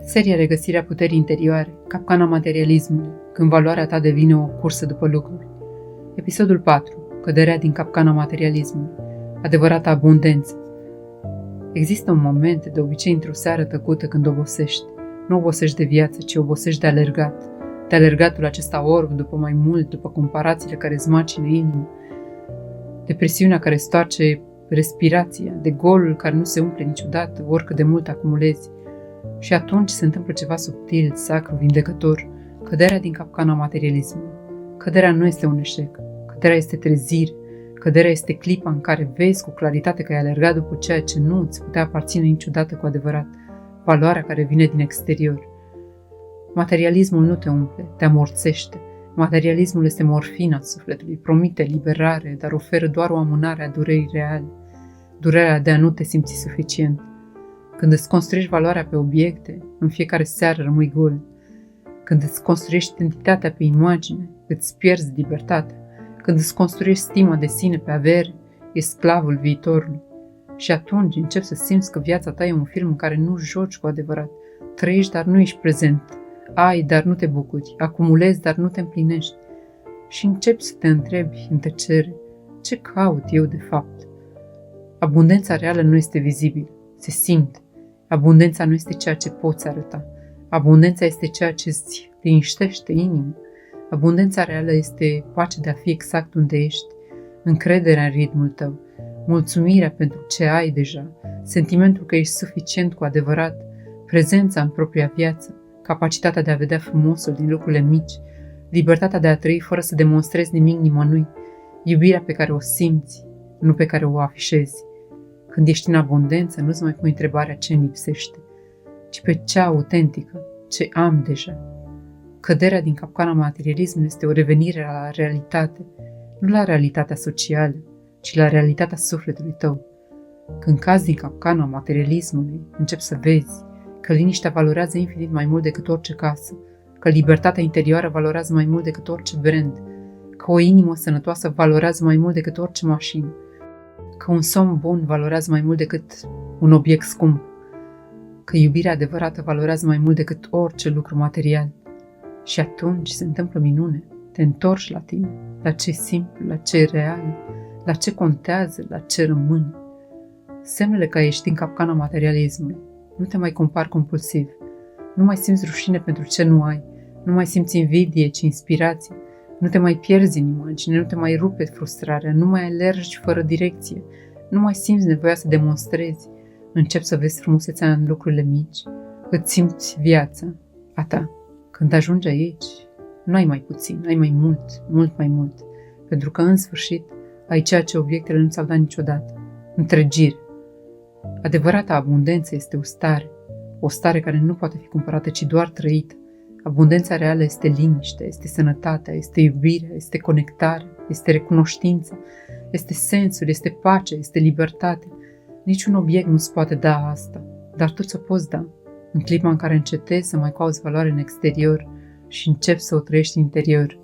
Seria Regăsirea puterii interioare, capcana materialismului, când valoarea ta devine o cursă după lucruri. Episodul 4. Căderea din capcana materialismului. Adevărata abundență. Există un moment, de obicei într-o seară tăcută, când obosești. Nu obosești de viață, ci obosești de alergat. De alergatul acesta orb după mai mult, după comparațiile care îți macină inima, de presiunea care stoarce respirația, de golul care nu se umple niciodată, oricât de mult acumulezi. Și atunci se întâmplă ceva subtil, sacru, vindecător, căderea din capcana materialismului. Căderea nu este un eșec, căderea este trezire, căderea este clipa în care vezi cu claritate că ai alergat după ceea ce nu îți putea aparține niciodată cu adevărat, valoarea care vine din exterior. Materialismul nu te umple, te amorțește. Materialismul este morfina sufletului, promite liberare, dar oferă doar o amânare a durerii reale, durerea de a nu te simți suficient. Când îți construiești valoarea pe obiecte, în fiecare seară rămâi gol. Când îți construiești identitatea pe imagine, îți pierzi libertatea. Când îți construiești stima de sine pe avere, ești sclavul viitorului. Și atunci începi să simți că viața ta e un film în care nu joci cu adevărat. Trăiești, dar nu ești prezent. Ai, dar nu te bucuri. Acumulezi, dar nu te împlinești. Și începi să te întrebi în tăcere, ce caut eu de fapt? Abundența reală nu este vizibilă, se simte. Abundența nu este ceea ce poți arăta. Abundența este ceea ce îți liniștește inima. Abundența reală este pacea de a fi exact unde ești, încrederea în ritmul tău, mulțumirea pentru ce ai deja, sentimentul că ești suficient cu adevărat, prezența în propria viață, capacitatea de a vedea frumosul din lucrurile mici, libertatea de a trăi fără să demonstrezi nimic nimănui, iubirea pe care o simți, nu pe care o afișezi. Când ești în abundență, nu-ți mai pui întrebarea ce îmi lipsește, ci pe cea autentică, ce am deja. Căderea din capcana materialismului este o revenire la realitate, nu la realitatea socială, ci la realitatea sufletului tău. Când cazi din capcana materialismului, începi să vezi că liniștea valorează infinit mai mult decât orice casă, că libertatea interioară valorează mai mult decât orice brand, că o inimă sănătoasă valorează mai mult decât orice mașină, că un somn bun valorează mai mult decât un obiect scump, că iubirea adevărată valorează mai mult decât orice lucru material. Și atunci se întâmplă minune, te întorci la tine, la ce e simplu, la ce e real, la ce contează, la ce rămâne. Semnele că ești în capcana materialismului. Nu te mai compari compulsiv, nu mai simți rușine pentru ce nu ai, nu mai simți invidie, ci inspirație, nu te mai pierzi în imagine, nu te mai rupe frustrarea, nu mai alergi fără direcție, nu mai simți nevoia să demonstrezi, începi să vezi frumusețea în lucrurile mici, îți simți viața a ta. Când ajungi aici, nu ai mai puțin, ai mai mult, mult mai mult, pentru că în sfârșit ai ceea ce obiectele nu ți-au dat niciodată, întregire. Adevărata abundență este o stare care nu poate fi cumpărată, ci doar trăită. Abundența reală este liniște, este sănătatea, este iubirea, este conectarea, este recunoștința, este sensul, este pacea, este libertatea. Niciun obiect nu-ți poate da asta, dar tu ți-o poți da. În clipa în care încetezi să mai cauți valoare în exterior și începi să o trăiești în interior.